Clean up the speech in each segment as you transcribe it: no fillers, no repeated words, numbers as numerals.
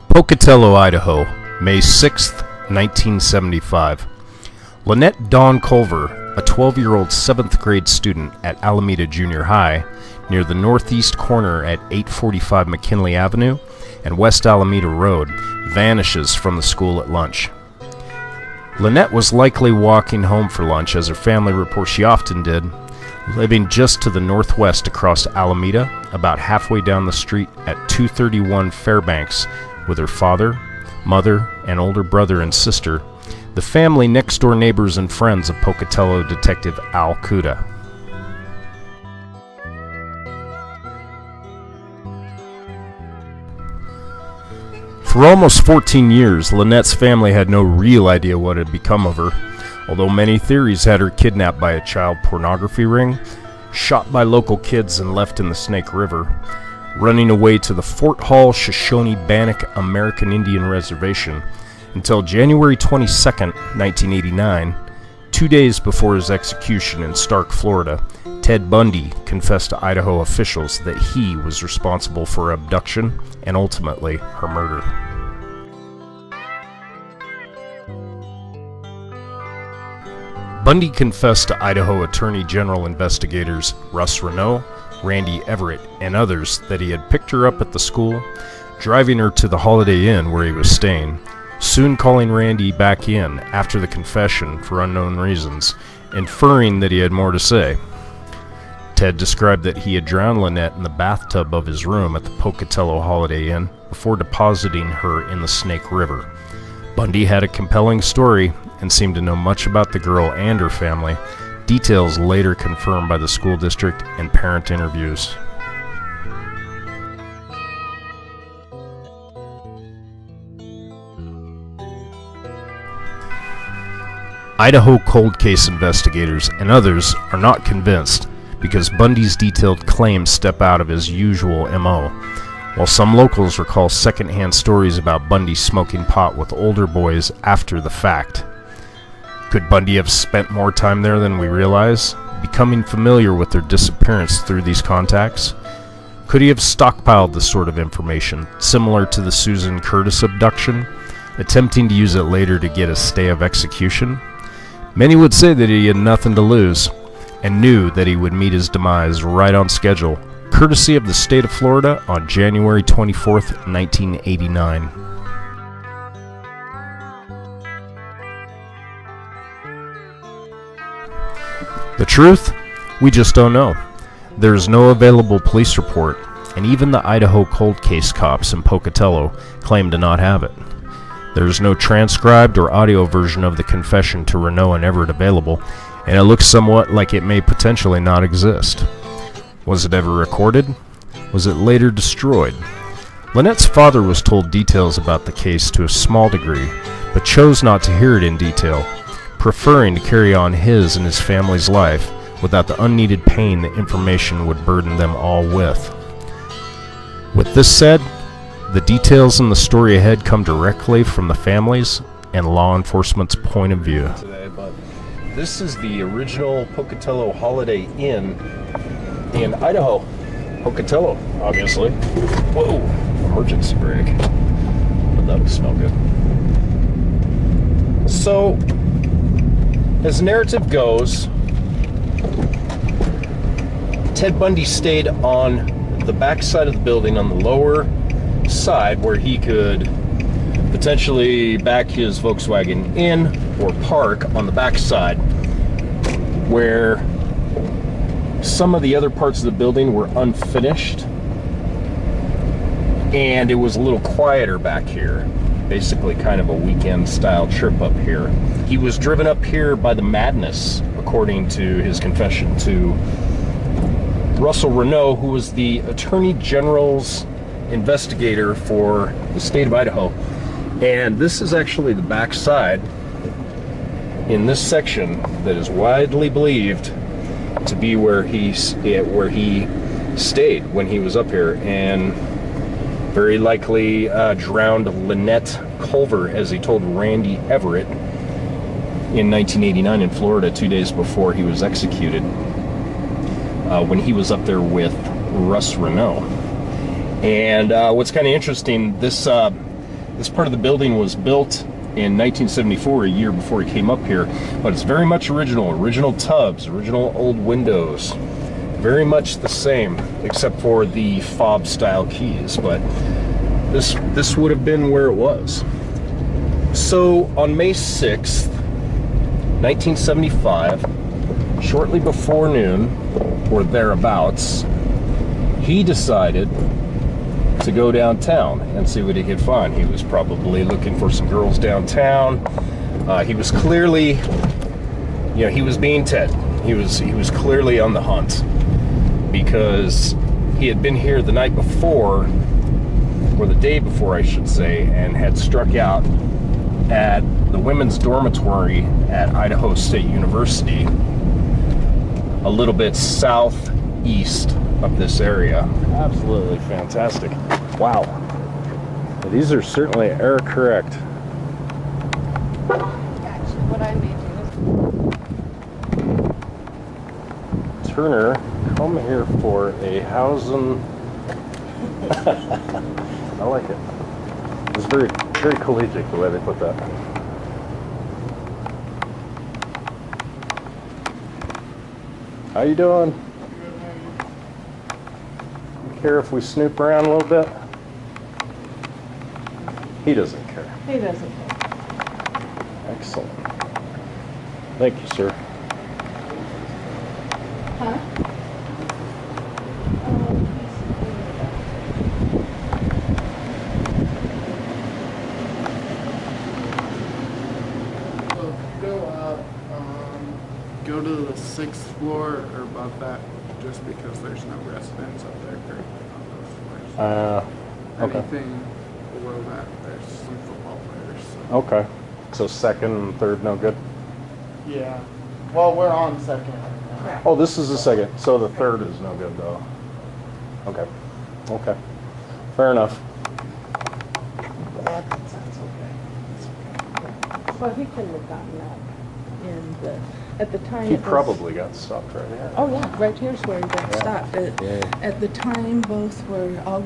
Pocatello, Idaho, May 6, 1975. Lynnette Dawn Culver, a 12-year-old 7th grade student at Alameda Junior High, near the northeast corner at 845 McKinley Avenue and West Alameda Road, vanishes from the school at lunch. Lynnette was likely walking home for lunch, as her family reports she often did, living just to the northwest across Alameda, about halfway down the street at 231 Fairbanks, with her father, mother, and older brother and sister, the family next-door neighbors and friends of Pocatello Detective Al Kuda. For almost 14 years, Lynnette's family had no real idea what had become of her, although many theories had her kidnapped by a child pornography ring, shot by local kids and left in the Snake River, running away to the Fort Hall Shoshone-Bannock American Indian Reservation until January 22, 1989, 2 days before his execution in Stark, Florida. Ted Bundy confessed to Idaho officials that he was responsible for her abduction and ultimately her murder. Bundy confessed to Idaho Attorney General investigators Russel Reneau, Randy Everett, and others that he had picked her up at the school, driving her to the Holiday Inn where he was staying, soon calling Randy back in after the confession for unknown reasons, inferring that he had more to say. Ted described that he had drowned Lynnette in the bathtub of his room at the Pocatello Holiday Inn before depositing her in the Snake River. Bundy had a compelling story and seemed to know much about the girl and her family, details later confirmed by the school district and parent interviews. Idaho cold case investigators and others are not convinced because Bundy's detailed claims step out of his usual MO, while some locals recall secondhand stories about Bundy smoking pot with older boys after the fact. Could Bundy have spent more time there than we realize, becoming familiar with their disappearance through these contacts? Could he have stockpiled this sort of information, similar to the Susan Curtis abduction, attempting to use it later to get a stay of execution? Many would say that he had nothing to lose, and knew that he would meet his demise right on schedule, courtesy of the state of Florida on January 24, 1989. The truth? We just don't know. There is no available police report, and even the Idaho cold case cops in Pocatello claim to not have it. There is no transcribed or audio version of the confession to Reneau and Everett available, and it looks somewhat like it may potentially not exist. Was it ever recorded? Was it later destroyed? Lynnette's father was told details about the case to a small degree, but chose not to hear it in detail, preferring to carry on his and his family's life without the unneeded pain the information would burden them all with. With this said, the details in the story ahead come directly from the family's and law enforcement's point of view. Today, but this is the original Pocatello Holiday Inn in Idaho. Pocatello, obviously. Whoa, emergency brake. But that'll smell good. So, as the narrative goes, Ted Bundy stayed on the back side of the building on the lower side where he could potentially back his Volkswagen in or park on the back side where some of the other parts of the building were unfinished and it was a little quieter back here. Basically kind of a weekend style trip up here. He was driven up here by the madness, according to his confession to Russel Reneau, who was the Attorney General's investigator for the state of Idaho. And this is actually the back side in this section that is widely believed to be where he stayed when he was up here, and very likely drowned Lynnette Culver, as he told Randy Everett in 1989 in Florida, 2 days before he was executed, when he was up there with Russ Reneau. And what's kind of interesting, this part of the building was built in 1974, a year before he came up here, but it's very much original tubs, original old windows, very much the same, except for the fob style keys. But this would have been where it was. So on May 6th, 1975, shortly before noon or thereabouts, he decided to go downtown and see what he could find. He was probably looking for some girls downtown. He was clearly, he was being Ted. He was clearly on the hunt, because he had been here the night before, or the day before I should say, and had struck out at the women's dormitory at Idaho State University, a little bit southeast of this area. Absolutely fantastic. Wow. These are certainly error correct. Actually, what I made is Turner, come here for a housing. I like it. It's very, very collegiate the way they put that. How you doing? Care if we snoop around a little bit? He doesn't care. he doesn't care. Excellent. Thank you, sir. Huh? So go up, go to the 6th floor or above that, just because there's no residents up there currently on those floors. Okay. Anything below that, there's some football players. So. Okay. So second and third, no good? Yeah. Well, we're on second right now. Oh, this is the second. So the third is no good, though. Okay. Okay. Fair enough. That's okay. Well, he couldn't have gotten up. And at the time, He it was- probably got stopped right here. Oh yeah, right here's where he got Yeah. stopped. Yeah. At the time, both were all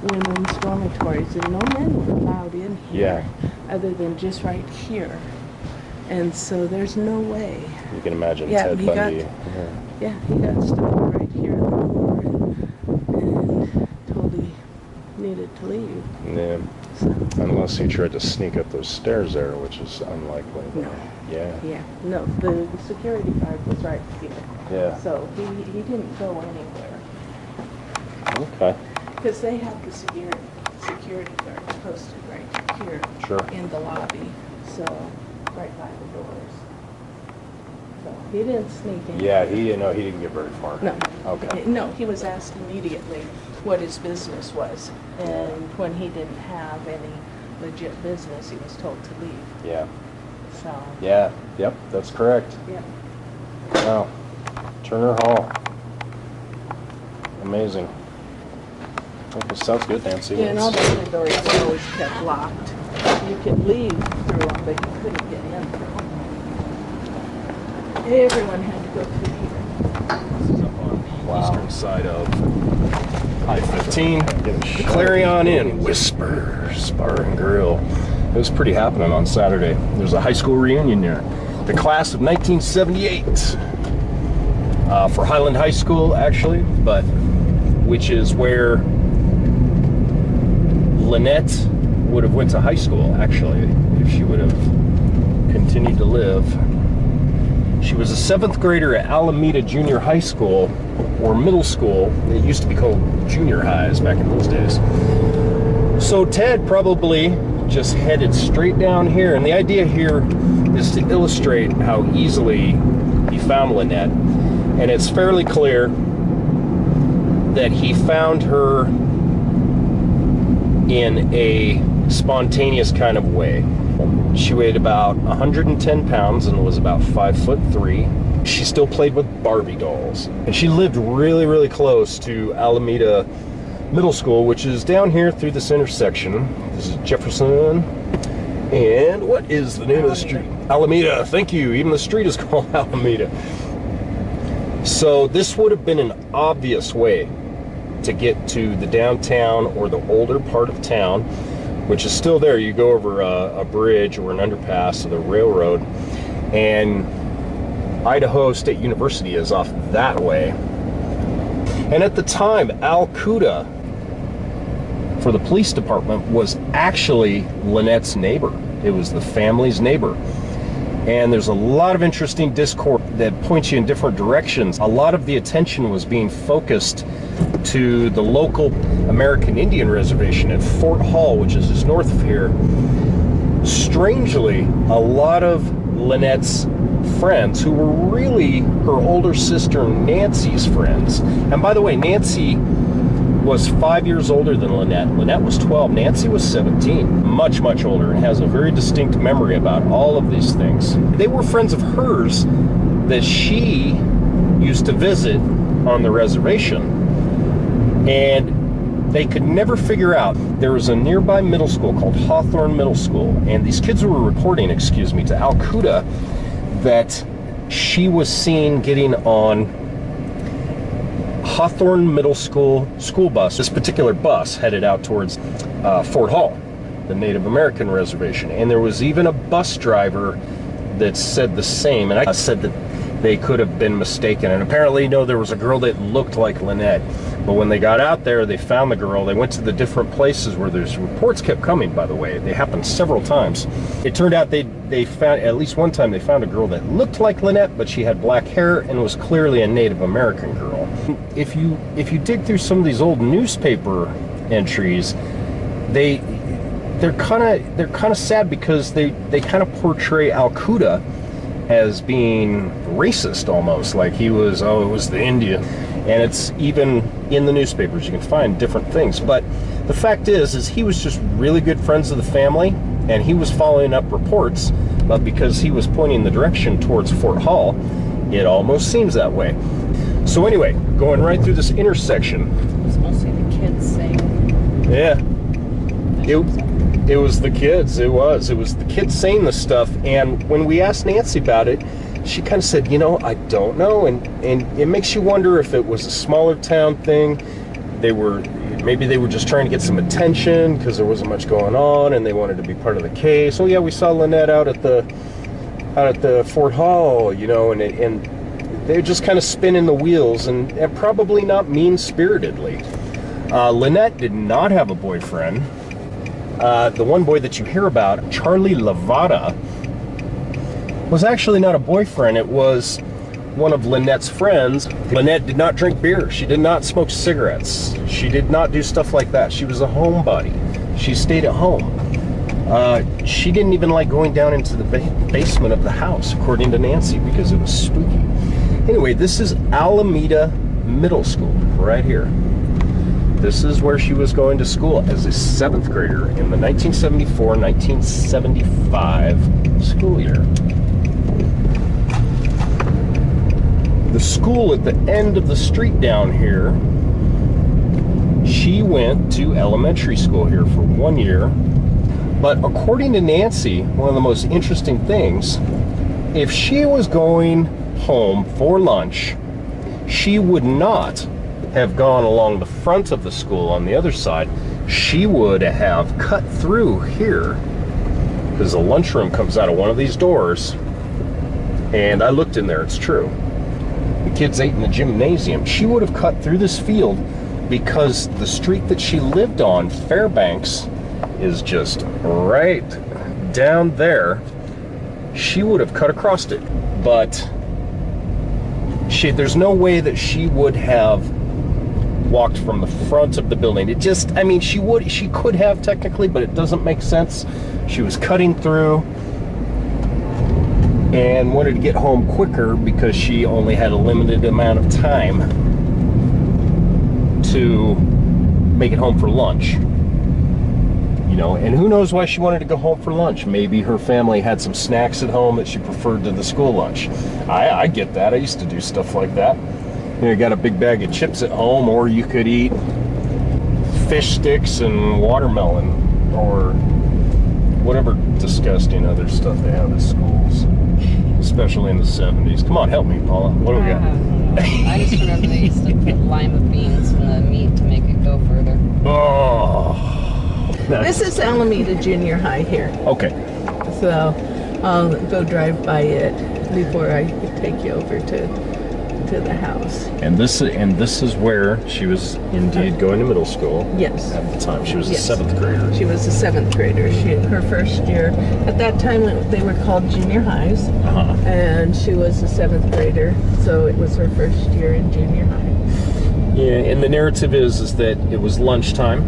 women's dormitories, and no men were allowed in here, other than just right here. And so there's no way. You can imagine Yeah, Ted he got- Bundy. Yeah, he got stopped right here at the door and told he needed to leave. Yeah. So, Unless he tried to sneak up those stairs there, which is unlikely. no. Yeah. Yeah, no, the security guard was right here. Yeah. So he didn't go anywhere. Okay. Because they have the security guards posted right here Sure. in the lobby, so right by the doors. So he didn't sneak in. Yeah, he didn't get very far. No. Okay. No, he was asked immediately what his business was, and when he didn't have any legit business, he was told to leave. Yeah. So. Yeah. Yep. That's correct. Yeah. Wow. Turner Hall. Amazing. Okay, sounds good, Nancy. Yeah, and all the other doors were always kept locked. You could leave through them, but you couldn't get in through them. Everyone had to go through here. This is up on the eastern side of I-15. Clarion Inn, Whispers Bar and Grill. It was pretty happening on Saturday. There was a high school reunion there. The class of 1978 for Highland High School, actually, but which is where Lynnette would have went to high school, actually, if she would have continued to live. She was a 7th grader at Alameda Junior High School, or middle school. It used to be called junior highs back in those days. So Ted probably just headed straight down here, and the idea here is to illustrate how easily he found Lynnette, and it's fairly clear that he found her in a spontaneous kind of way. She weighed about 110 pounds and was about 5'3". She still played with Barbie dolls, and she lived really, really close to Alameda Middle School, which is down here through this intersection. This is Jefferson, and what is the name of the street? Alameda. Thank you. Even the street is called Alameda. So this would have been an obvious way to get to the downtown or the older part of town, which is still there. You go over a bridge or an underpass of the railroad, and Idaho State University is off that way. And at the time, Al Cuda for the police department was actually Lynnette's neighbor. It was the family's neighbor. And there's a lot of interesting discourse that points you in different directions. A lot of the attention was being focused to the local American Indian reservation at Fort Hall, which is just north of here. Strangely, a lot of Lynnette's friends, who were really her older sister Nancy's friends, and by the way, Nancy was 5 years older than Lynnette. Lynnette was 12, Nancy was 17, much, much older, and has a very distinct memory about all of these things. They were friends of hers that she used to visit on the reservation, and they could never figure out. There was a nearby middle school called Hawthorne Middle School, and these kids were reporting, to Al Cuda that she was seen getting on Hawthorne Middle School bus. This particular bus headed out towards Fort Hall, the Native American reservation. And there was even a bus driver that said the same. And I said that they could have been mistaken. And apparently, no, there was a girl that looked like Lynnette. But when they got out there, they found the girl. They went to the different places where there's reports kept coming, by the way. They happened several times. It turned out they found, at least one time, they found a girl that looked like Lynnette, but she had black hair and was clearly a Native American girl. If you dig through some of these old newspaper entries, they're kind of sad because they kind of portray Al Cuda as being racist almost, like he was, it was the Indian. And it's even in the newspapers, you can find different things. But the fact is he was just really good friends of the family, and he was following up reports, but because he was pointing the direction towards Fort Hall, it almost seems that way. So anyway, going right through this intersection. It was mostly the kids saying. Yeah. It was the kids. It was the kids saying this stuff. And when we asked Nancy about it, she kind of said, I don't know. And it makes you wonder if it was a smaller town thing. Maybe they were just trying to get some attention because there wasn't much going on and they wanted to be part of the case. Oh yeah, we saw Lynnette out at the Fort Hall, and they're just kind of spinning the wheels and probably not mean-spiritedly. Lynnette did not have a boyfriend. The one boy that you hear about, Charlie Lavada, was actually not a boyfriend. It was one of Lynnette's friends. Lynnette did not drink beer. She did not smoke cigarettes. She did not do stuff like that. She was a homebody. She stayed at home. She didn't even like going down into the basement of the house, according to Nancy, because it was spooky. Anyway, this is Alameda Middle School, right here. This is where she was going to school as a 7th grader in the 1974-1975 school year. The school at the end of the street down here, she went to elementary school here for 1 year. But according to Nancy, one of the most interesting things, if she was going home for lunch, she would not have gone along the front of the school on the other side. She would have cut through here, because the lunchroom comes out of one of these doors. And I looked in there, it's true. The kids ate in the gymnasium. She would have cut through this field because the street that she lived on, Fairbanks, is just right down there. She would have cut across it, but there's no way that she would have walked from the front of the building. It just, she could have technically, but it doesn't make sense. She was cutting through and wanted to get home quicker because she only had a limited amount of time to make it home for lunch. And who knows why she wanted to go home for lunch. Maybe her family had some snacks at home that she preferred to the school lunch. I get that. I used to do stuff like that. You got a big bag of chips at home, or you could eat fish sticks and watermelon, or whatever disgusting other stuff they have at schools. especially in the 70s. Come on, help me, Paula. What do we got? I just remember they used to put lima beans in the meat to make it go further. Oh. This is Alameda Junior High here. Okay. So I'll go drive by it before I take you over to the house. And this is where she was indeed going to middle school. Yes. At the time, she was Yes. a 7th grader. She was a 7th grader. Her first year. At that time, they were called junior highs. Uh-huh. And she was a 7th grader, so it was her first year in junior high. Yeah, and the narrative is that it was lunchtime,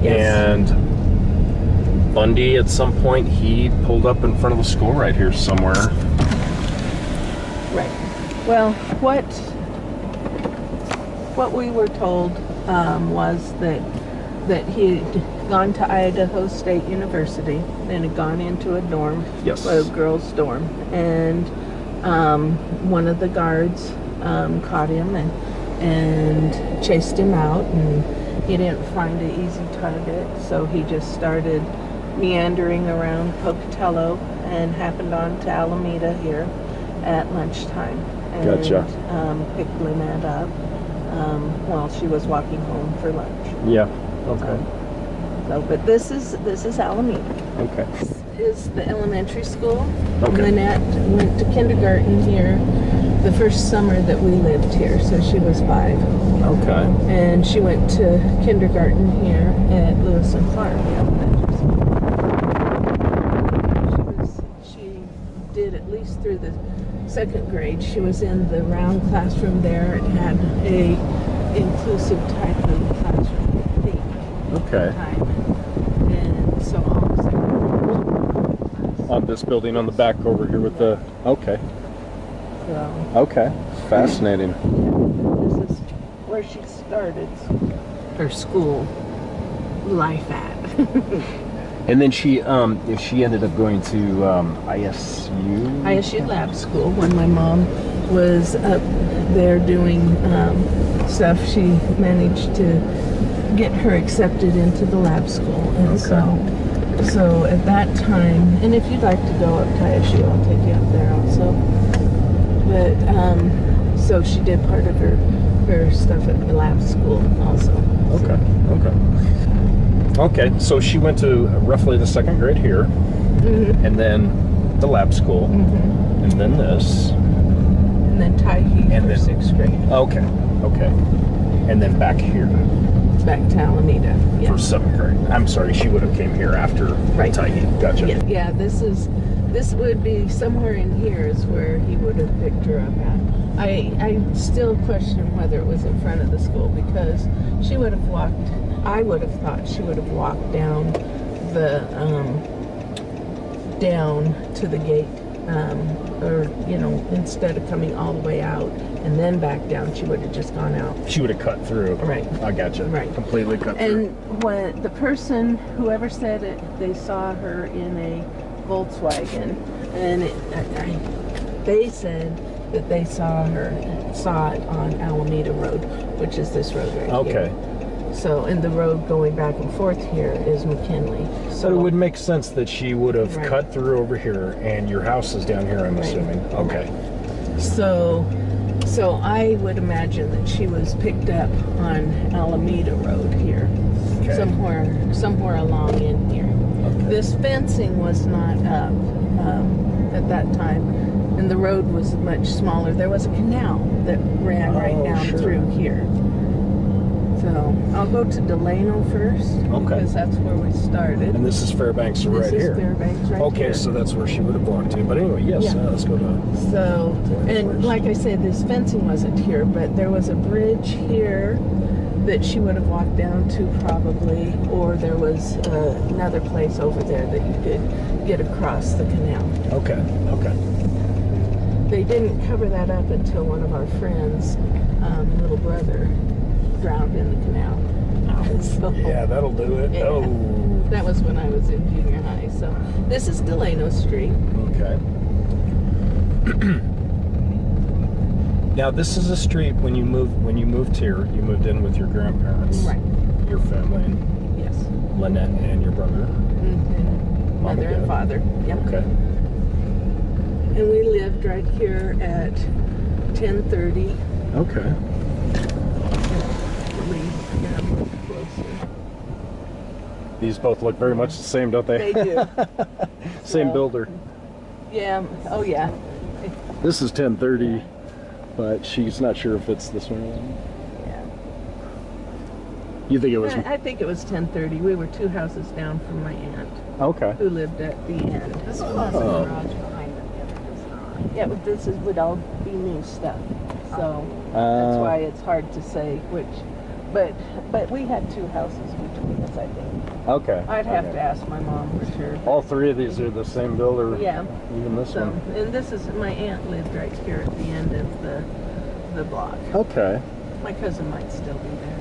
Yes. and Bundy at some point he pulled up in front of the school right here somewhere. Right. Well, what we were told was that he had gone to Idaho State University and had gone into a dorm, Yes. a girls' dorm, and one of the guards caught him and chased him out, and he didn't find an easy target, so he just started meandering around Pocatello and happened on to Alameda here at lunchtime. And, Gotcha. Picked Lynnette up while she was walking home for lunch. Yeah. Okay. So, but this is Alameda. Okay. This is the elementary school. Okay. Lynnette went to kindergarten here the first summer that we lived here, so she was 5. Okay. And she went to kindergarten here at Lewis and Clark Elementary School. She did at least through the 2nd grade. She was in the round classroom there. It had a inclusive type of classroom theme. Okay. Time. And so all the 2nd grade On this building on the back over here with the. Okay. So Okay. Fascinating. this is where she started her school life at. And then she ended up going to ISU. ISU Lab School. When my mom was up there doing stuff, she managed to get her accepted into the lab school. And so at that time, and if you'd like to go up to ISU, I'll take you up there also. But so she did part of her stuff at the lab school also. Okay. Okay. Okay. So she went to roughly the 2nd grade here, Mm-hmm. and then the lab school, Mm-hmm. and then this. And then Tyhee And for then- 6th grade. Okay. Okay. And then back here Back to Alameda. Yeah. for 7th grade. I'm sorry, she would have came here after Right. Tyhee. Gotcha. Yeah, this would be somewhere in here is where he would have picked her up at. I still question whether it was in front of the school, because she would have walked, I would have thought she would have walked down down to the gate, or instead of coming all the way out and then back down, she would have just gone out. She would have cut through. Right. I gotcha. Right. Completely cut through. And when the person, whoever said it, they saw her in a Volkswagen, and they said that they saw it on Alameda Road, which is this road right Okay. here. So, and the road going back and forth here is McKinley. So it would make sense that she would have Right. cut through over here, and your house is down here, I'm Right. assuming. Okay. So I would imagine that she was picked up on Alameda Road here, Okay. somewhere along in here. Okay. This fencing was not up at that time, and the road was much smaller. There was a canal that ran right down sure. through here. So I'll go to Delano first, Okay. because that's where we started. And this is Fairbanks right This here. is Fairbanks right Okay, here. so that's where she would have walked to. But anyway, yes, Yeah. let's go to. So, and like I said, this fencing wasn't here, but there was a bridge here that she would have walked down to probably, or there was another place over there that you could get across the canal. Okay. Okay. They didn't cover that up until one of our friends' little brother drowned in the canal. So, Yeah, that'll do it. Yeah. Oh. that was when I was in junior high. So this is Delano Street. Okay. Now this is a street when you moved here, you moved in with your grandparents, Right. your family, and Yes. Lynnette and your brother. Mm-hmm. Mom Mother and dad. father. Yep. Okay. And we lived right here at 1030. Okay. Closer. These both look very much the same, don't they? They do. Same So, builder. Yeah. Oh, yeah. This is 1030, but she's not sure if it's this one. Yeah. You think it was? I think it was 1030. We were 2 houses down from my aunt, Okay. who lived at the end. This one has a garage behind it, the other does not. Yeah, but this would all be new stuff. So that's why it's hard to say which. But we had 2 houses between us, I think. Okay. I'd have to ask my mom for sure. All 3 of these are the same builder. Yeah. Even this So, one. and this is, my aunt lived right here at the end of the block. Okay. My cousin might still be there.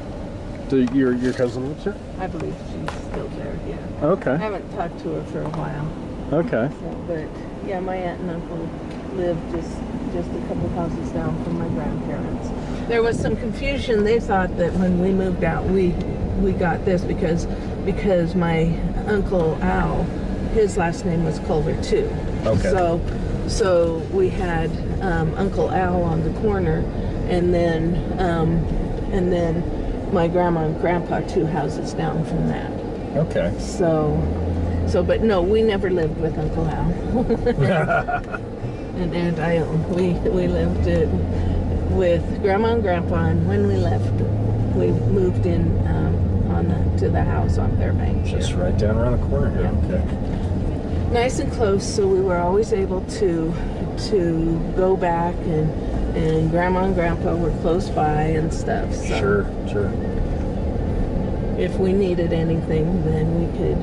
Do your cousin lives here? I believe she's still there, yeah. I Okay. haven't talked to her for a while. Okay. So, but yeah, my aunt and uncle lived just a couple houses down from my grandparents. There was some confusion. They thought that when we moved out, we got this because my Uncle Al, his last name was Culver too. Okay. So we had Uncle Al on the corner, and then my grandma and grandpa 2 houses down from that. Okay. But no, we never lived with Uncle Al. And Aunt Ione. We lived with Grandma and Grandpa, and when we left, we moved in to the house on Fairbanks. Just right down around the corner here. Yeah. Okay. Nice and close, so we were always able to go back, and Grandma and Grandpa were close by and stuff. So Sure. if we needed anything, then we could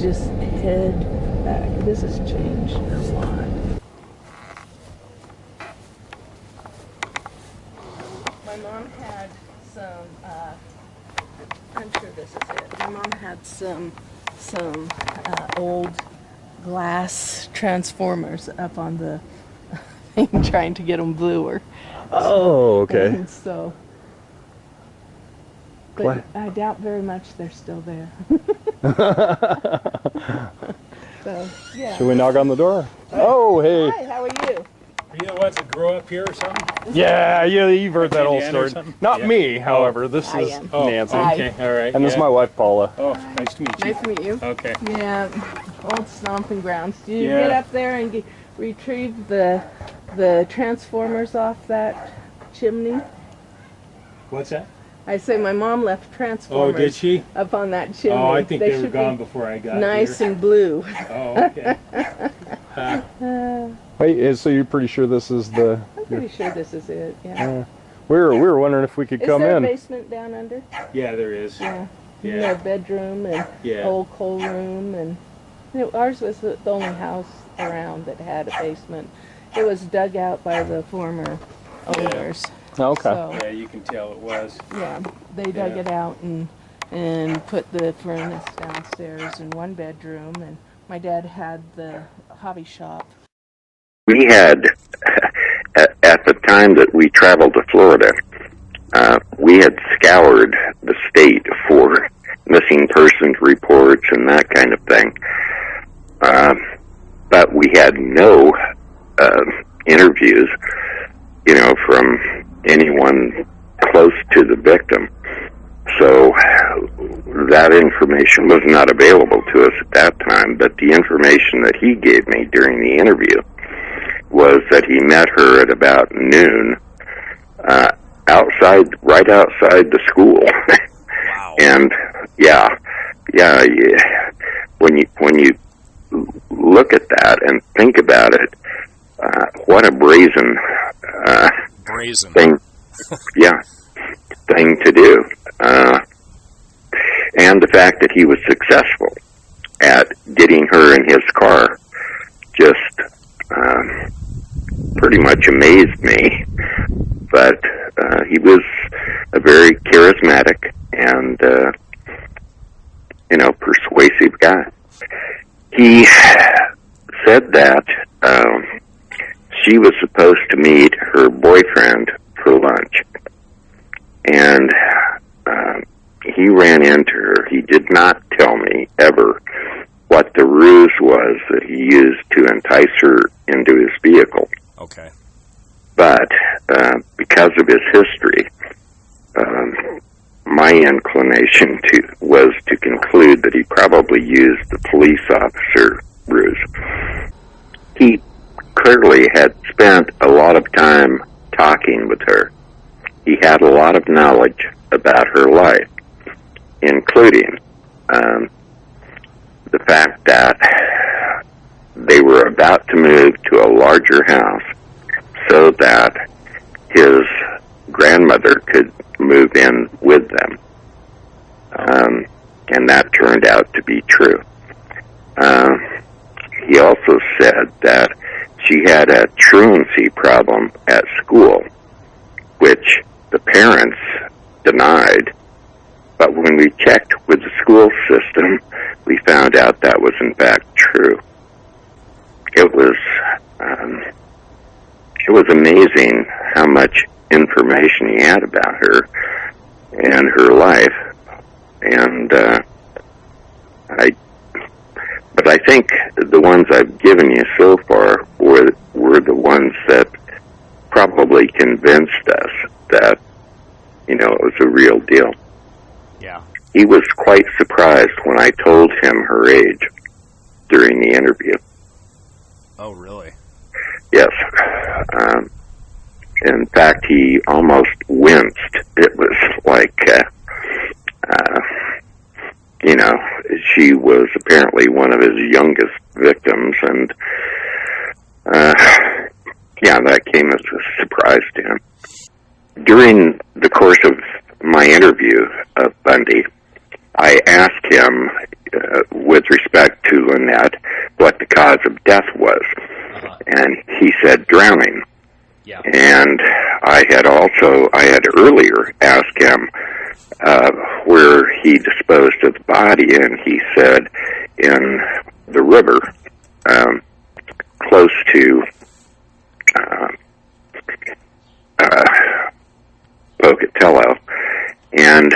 just head back. This has changed a lot. My mom had some, I'm sure this is it. My mom had some old glass transformers up on the thing, trying to get them bluer. Oh, okay. And so, but What? I doubt very much they're still there. So, yeah. Should we knock on the door? Oh, hey. Hi, how are you? Are you the ones that grew up here or something? Yeah, you've heard that old Indiana or story. something? Not Yeah. me, however. This I is am. Oh, Nancy. Hi. okay, all right. And this is yeah. my wife, Paula. Oh, nice to meet you. Nice to meet you. Okay. Yeah, old stomping grounds. Did you Yeah. get up there and retrieve the transformers off that chimney? What's that? I say my mom left Oh, transformers did she? up on that chimney. Oh, I think they were should gone be before I got nice here. and blue. Oh, okay. Wait, so you're pretty sure this is the... I'm pretty sure this is it. Yeah. We were wondering if we could Is come there in. a basement down under? Yeah, there is. Yeah. Yeah. A bedroom and Yeah. old coal room, and ours was the only house around that had a basement. It was dug out by the former owners. Okay. So, Yeah, you can tell it was. yeah, they dug Yeah. it out and put the furnace downstairs in one bedroom, and my dad had the hobby shop. We had, at the time that we traveled to Florida, we had scoured the state for missing persons reports and that kind of thing. But we had no interviews, from anyone close to the victim. So that information was not available to us at that time, but the information that he gave me during the interview was that he met her at about noon, right outside the school. Wow. And yeah, when you look at that and think about it, what a brazen thing, thing to do. And the fact that he was successful at getting her in his car just pretty much amazed me. But he was a very charismatic and persuasive guy. He said that she was supposed to meet her boyfriend for lunch, and he ran into her. He did not tell me ever what the ruse was that he used to entice her into his vehicle. Okay. But because of his history, my inclination was to conclude that he probably used the police officer ruse. He clearly had spent a lot of time talking with her. He had a lot of knowledge about her life, including the fact that they were about to move to a larger house so that his grandmother could move in with them. And that turned out to be true. He also said that she had a truancy problem at school, which the parents denied. But when we checked with the school system, we found out that was in fact true. It was amazing how much information he had about her and her life. And but I think the ones I've given you so far were the ones that probably convinced us that, it was a real deal. Yeah. He was quite surprised when I told him her age during the interview. Oh, really? Yes. In fact, he almost winced. It was like, she was apparently one of his youngest victims, and that came as a surprise to him. During the course of my interview of Bundy, I asked him, with respect to Lynnette, what the cause of death was. And he said drowning. Yeah. And I had earlier asked him where he disposed of the body, and he said in the river, close to Pocatello, and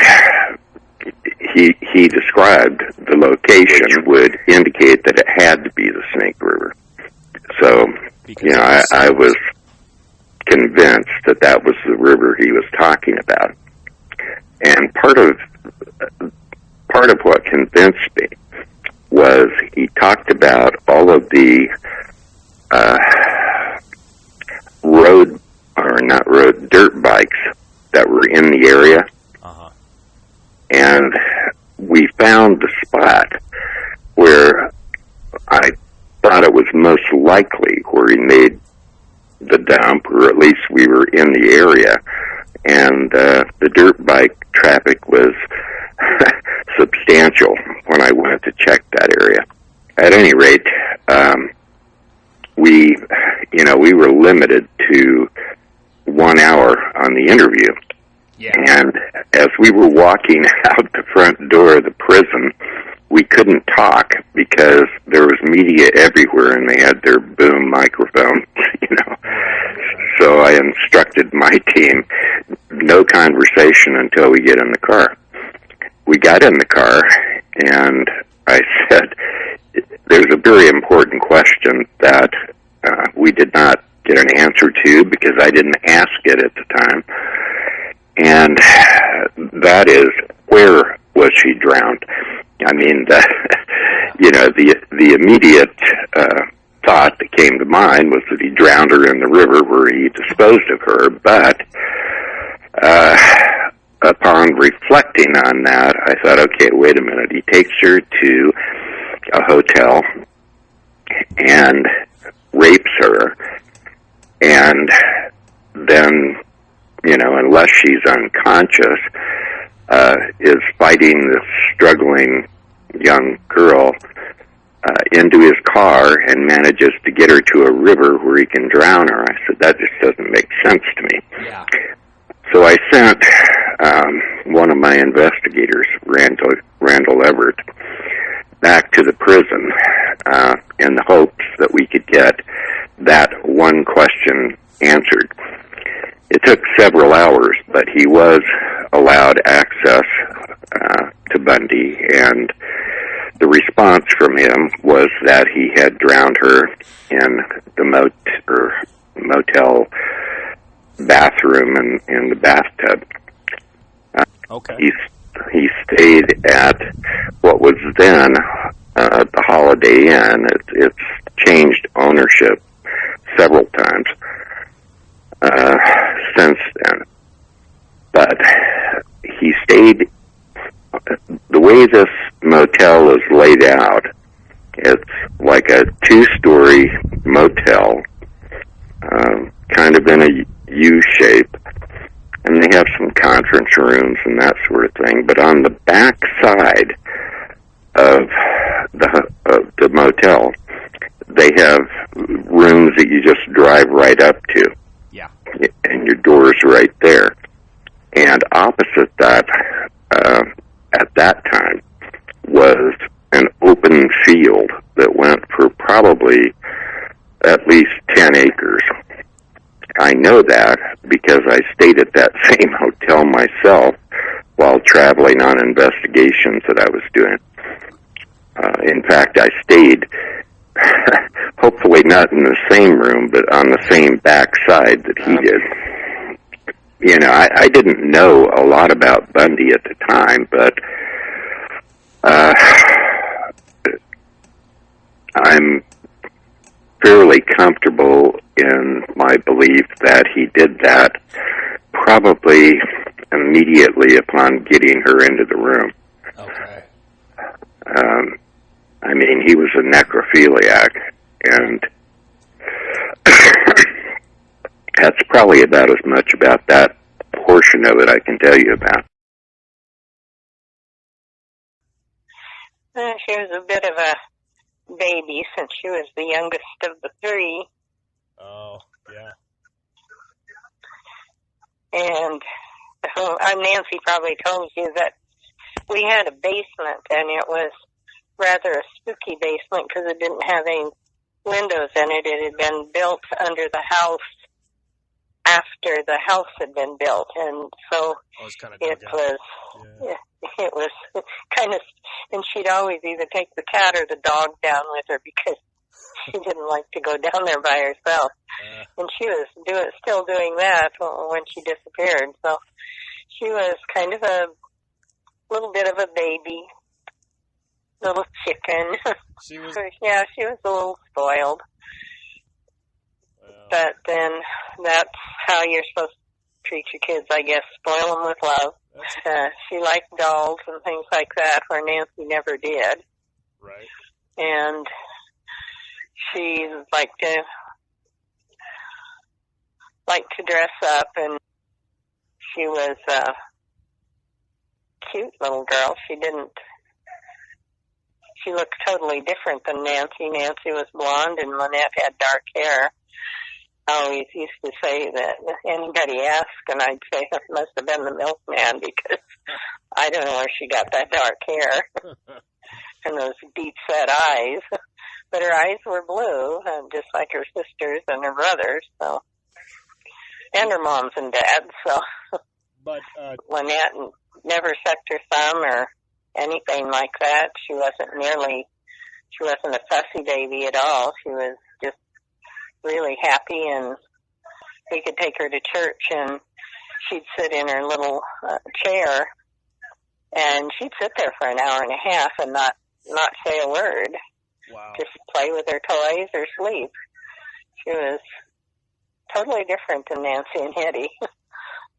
he described the location would indicate that it had to be the Snake River. So, I was convinced that was the river he was talking about. And part of what convinced me was he talked about all of the dirt bikes that were in the area. And we found the spot where I thought it was most likely where he made the dump, or at least we were in the area, and the dirt bike traffic was substantial when I went to check that area. At any rate, we were limited to 1 hour on the interview. Yeah. And as we were walking out the front door of the prison, we couldn't talk because there was media everywhere and they had their boom microphones, So I instructed my team, no conversation until we get in the car. We got in the car and I said, there's a very important question that we did not get an answer to because I didn't ask it at the time. And that is, where was she drowned? I mean, the immediate thought that came to mind was that he drowned her in the river where he disposed of her. But upon reflecting on that, I thought, okay, wait a minute. He takes her to a hotel and rapes her, and then, unless she's unconscious, is fighting this struggling young girl into his car and manages to get her to a river where he can drown her. I said, that just doesn't make sense to me. Yeah. So I sent one of my investigators, Randall Everett, back to the prison in the hopes that we could get that one question answered. It took several hours, but he was allowed access to Bundy, and the response from him was that he had drowned her in the motel bathroom and in the bathtub. Okay. He stayed at what was then the Holiday Inn. It's changed ownership several times since then. But he stayed. The way this motel is laid out, it's like a two-story motel, kind of in a U shape, and they have some conference rooms and that sort of thing. But on the back side of the motel, they have rooms that you just drive right up to. Yeah. And your door's right there. And opposite that, at that time, was an open field that went for probably at least 10 acres. I know that because I stayed at that same hotel myself while traveling on investigations that I was doing. In fact, I stayed, hopefully not in the same room, but on the same back side that he did. You know, I didn't know a lot about Bundy at the time, but I'm fairly comfortable in my belief that he did that probably immediately upon getting her into the room. Okay. I mean, he was a necrophiliac, and that's probably about as much about that portion of it I can tell you about. She was a bit of a baby since she was the youngest of the three. Oh, yeah. And Nancy probably told you that we had a basement, and it was rather a spooky basement because it didn't have any windows in it. It had been built under the house after the house had been built, and so it was kind of, and she'd always either take the cat or the dog down with her because she didn't like to go down there by herself. And she was still doing that when she disappeared. So she was kind of a little bit of a baby, little chicken. She was. Yeah, she was a little spoiled. But then that's how you're supposed to treat your kids, I guess. Spoil them with love. She liked dolls and things like that, where Nancy never did. Right. And she liked to dress up, and she was a cute little girl. She looked totally different than Nancy. Nancy was blonde, and Lynnette had dark hair. I always used to say that anybody asked, and I'd say it must have been the milkman because I don't know where she got that dark hair and those deep-set eyes. But her eyes were blue, just like her sisters and her brothers, so, and her moms and dads. So, But Lynnette never sucked her thumb or anything like that. She wasn't a fussy baby at all. She was just really happy, and we could take her to church, and she'd sit in her little chair, and she'd sit there for an hour and a half and not say a word. wow. Just play with her toys or sleep. She was totally different than Nancy and Hetty.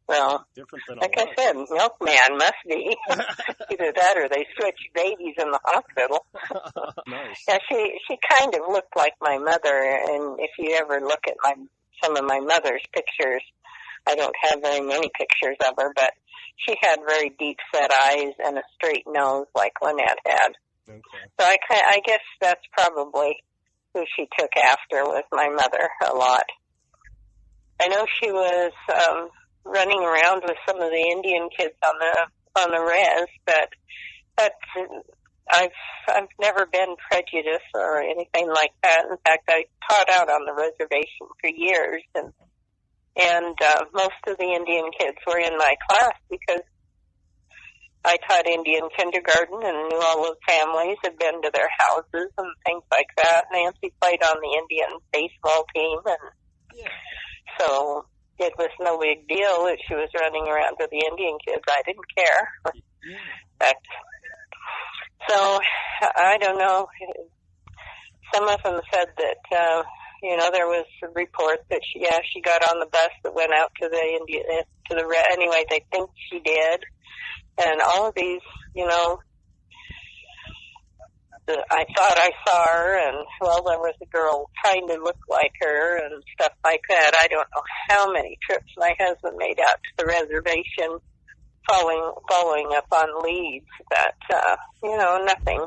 Well, Different than like I said, milkman must be. Either that or they switch babies in the hospital. Nice. Yeah, she kind of looked like my mother, and if you ever look at some of my mother's pictures, I don't have very many pictures of her, but she had very deep-set eyes and a straight nose like Lynnette had. Okay. So I guess that's probably who she took after, was my mother a lot. I know she was running around with some of the Indian kids on the res, but I've never been prejudiced or anything like that. In fact, I taught out on the reservation for years, and most of the Indian kids were in my class because I taught Indian kindergarten and knew all the families, had been to their houses and things like that. Nancy played on the Indian baseball team, and so it was no big deal that she was running around with the Indian kids. I didn't care. But, so, I don't know. Some of them said that, there was a report that she got on the bus that went out to the anyway, they think she did. And all of these, I thought I saw her, and, well, there was a girl trying to look like her and stuff like that. I don't know how many trips my husband made out to the reservation following up on leads that, nothing.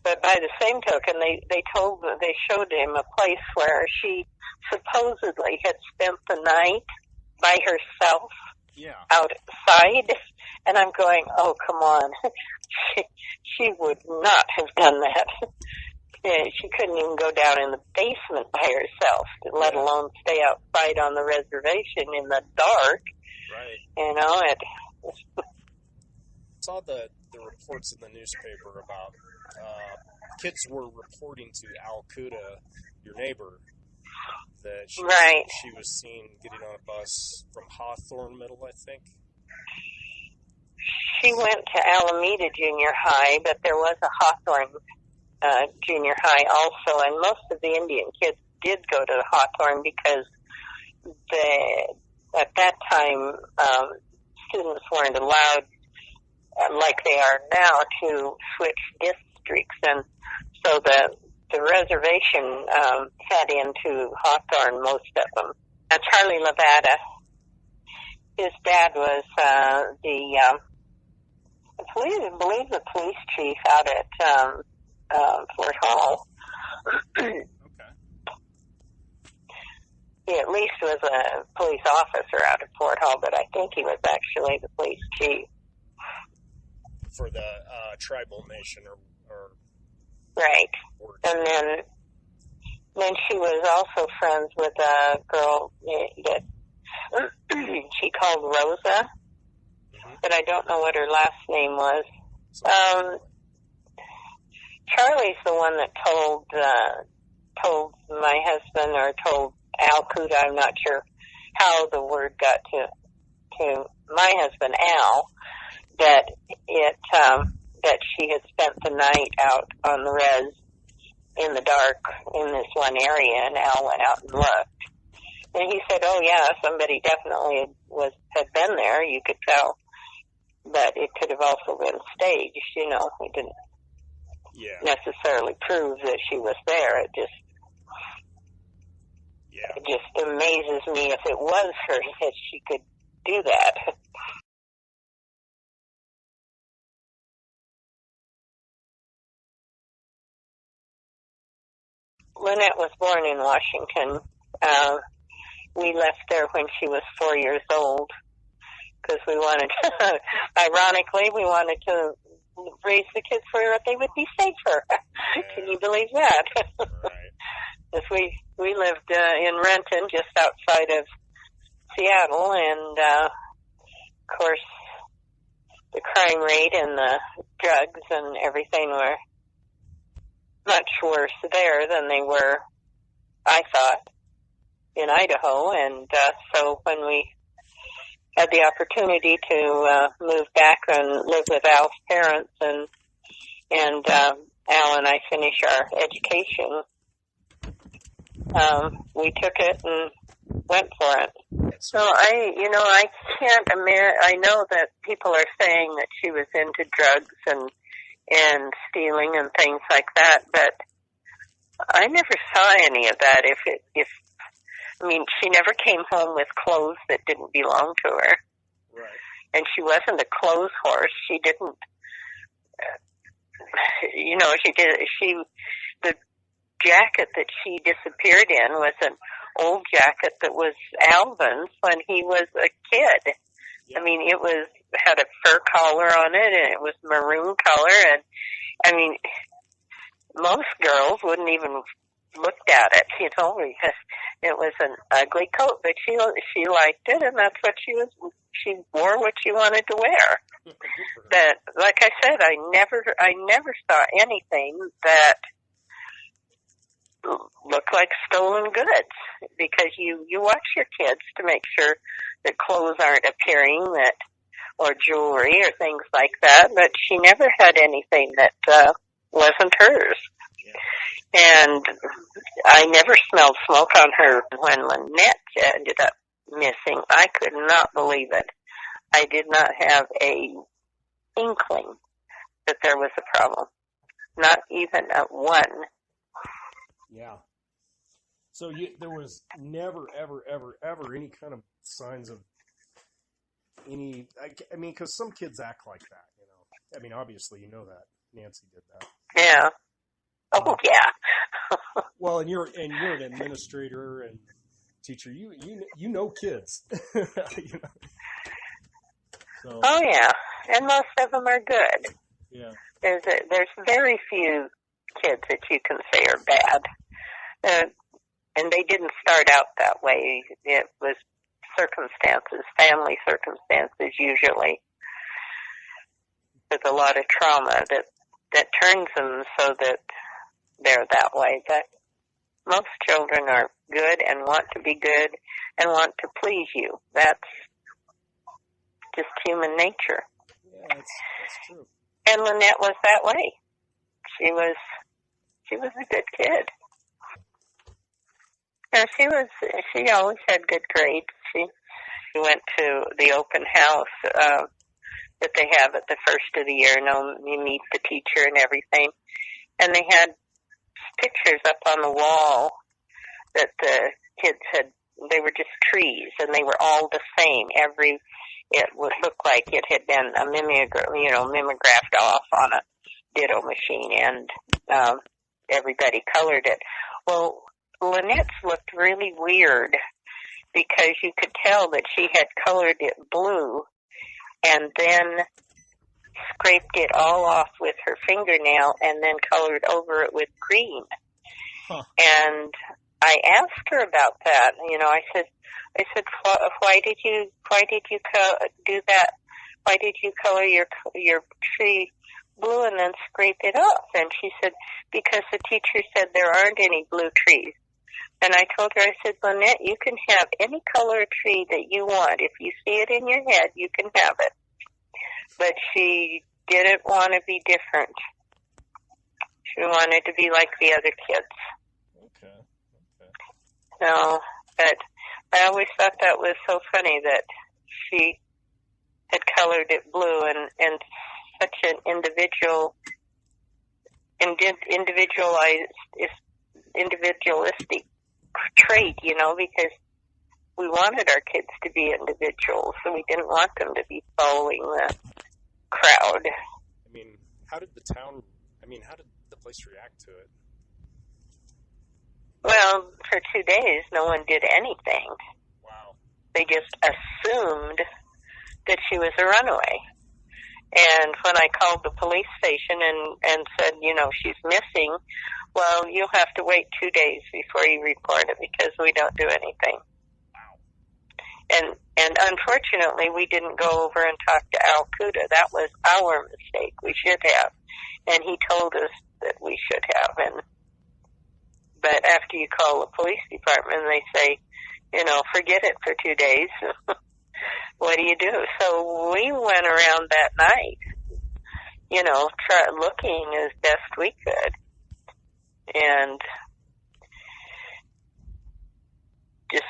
But by the same token, they showed him a place where she supposedly had spent the night by herself outside. And I'm going, oh, come on. She would not have done that. She couldn't even go down in the basement by herself, let alone stay outside on the reservation in the dark. Right. I saw the reports in the newspaper about kids were reporting to Al Kuda, your neighbor, that she was seen getting on a bus from Hawthorne Middle, I think. She went to Alameda Junior High, but there was a Hawthorne Junior High also, and most of the Indian kids did go to the Hawthorne because at that time students weren't allowed, like they are now, to switch districts, and so the reservation fed into Hawthorne, most of them. Charlie Levada, his dad was I believe the police chief out at Fort Hall. Okay. He at least was a police officer out at Fort Hall, but I think he was actually the police chief. For the tribal nation or right. And then she was also friends with a girl that she called Rosa, but I don't know what her last name was. Charlie's the one that told my husband, or told Al Kuda, I'm not sure how the word got to my husband, Al, that that she had spent the night out on the res in the dark in this one area, and Al went out and looked. And he said, oh yeah, somebody definitely had been there, you could tell. But it could have also been staged, He didn't necessarily prove that she was there. It just amazes me if it was her that she could do that. Lynnette was born in Washington. We left there when she was 4 years old because we wanted, ironically, we wanted to raise the kids where they would be safer. Can you believe that? Because we lived in Renton, just outside of Seattle, and of course, the crime rate and the drugs and everything were much worse there than they were, I thought, in Idaho. And so when we had the opportunity to move back and live with Al's parents, and Al and I finish our education, we took it and went for it. So I can't imagine. I know that people are saying that she was into drugs and stealing and things like that, but I never saw any of that. She never came home with clothes that didn't belong to her. Right. And she wasn't a clothes horse. She didn't, the jacket that she disappeared in was an old jacket that was Alvin's when he was a kid. Yeah. It had a fur collar on it, and it was maroon color, and most girls wouldn't even looked at it, because It was an ugly coat, but she liked it, and that's what she wore what she wanted to wear. But like I said, I never saw anything that looked like stolen goods, because you watch your kids to make sure that clothes aren't appearing, that or jewelry or things like that. But she never had anything that wasn't hers. And I never smelled smoke on her. When Lynnette ended up missing, I could not believe it. I did not have a inkling that there was a problem. Not even at one. Yeah. So there was never, ever, ever, ever any kind of signs of any. I mean, because some kids act like that, you know. I mean, obviously, you know that Nancy did that. Yeah. Oh, yeah. Well, and you're an administrator and teacher. You know kids. You know? So. Oh, yeah. And most of them are good. Yeah. There's very few kids that you can say are bad. And they didn't start out that way. It was circumstances, family circumstances usually, with a lot of trauma that turns them so that they're that way. But most children are good and want to be good and want to please you. That's just human nature. Yeah, that's true. And Lynnette was that way. She was a good kid. And she always had good grades. She went to the open house that they have at the first of the year. You meet the teacher and everything. And they had pictures up on the wall that the kids they were just trees, and they were all the same. It would look like it had been mimeographed off on a ditto machine, and everybody colored it. Well, Lynnette's looked really weird because you could tell that she had colored it blue and then scraped it all off with her fingernail and then colored over it with green. Huh. And I asked her about that. You know, I said, why did you do that? Why did you color your tree blue and then scrape it off? And she said, because the teacher said there aren't any blue trees. And I told her, I said, Lynnette, you can have any color tree that you want. If you see it in your head, you can have it. But she didn't want to be different. She wanted to be like the other kids. Okay. No, but I always thought that was so funny that she had colored it blue, and such an individualistic trait, you know, because we wanted our kids to be individuals, so we didn't want them to be following the crowd. I mean, how did the place react to it? Well, for 2 days, no one did anything. Wow. They just assumed that she was a runaway. And when I called the police station and said, you know, she's missing, well, you'll have to wait 2 days before you report it because we don't do anything. Wow. And unfortunately, we didn't go over and talk to Al Kuda. That was our mistake. We should have. And he told us that we should have. But after you call the police department, they say, you know, forget it for 2 days. What do you do? So we went around that night, you know, looking as best we could. And just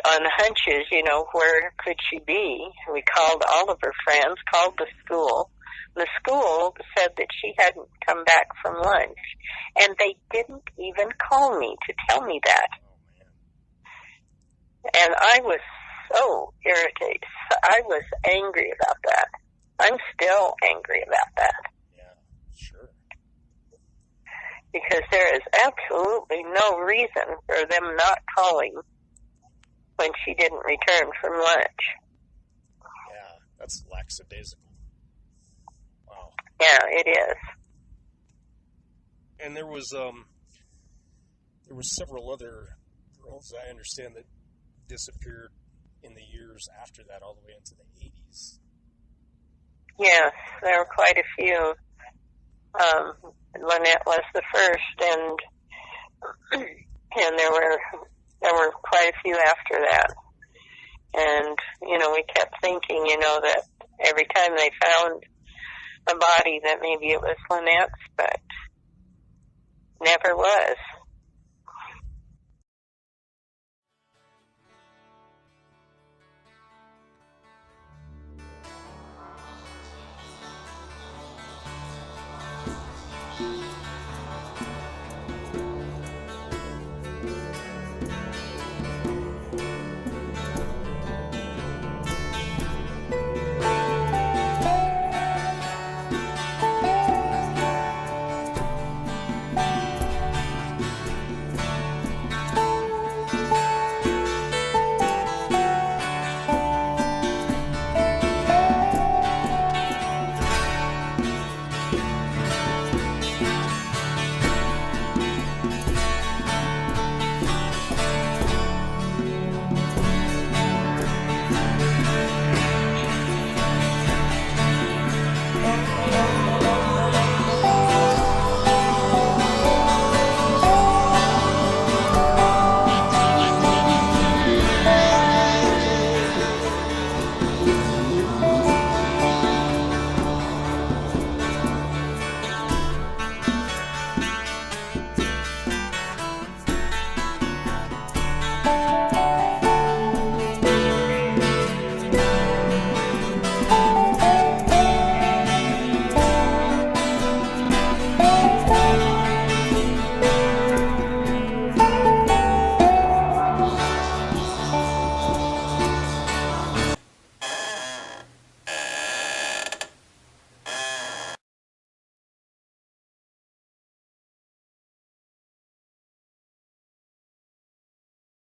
on hunches, you know, where could she be? We called all of her friends, called the school. The school said that she hadn't come back from lunch, and they didn't even call me to tell me that. And I was so irritated. I was angry about that. I'm still angry about that. Yeah, sure. Because there is absolutely no reason for them not calling when she didn't return from lunch. Yeah, that's lackadaisical. Wow. Yeah, it is. And there was several other girls, I understand, that disappeared in the years after that, all the way into the 80s. Yes, there were quite a few. Lynnette was the first, and there were quite a few after that. And, we kept thinking, that every time they found a body that maybe it was Lynnette's, but never was.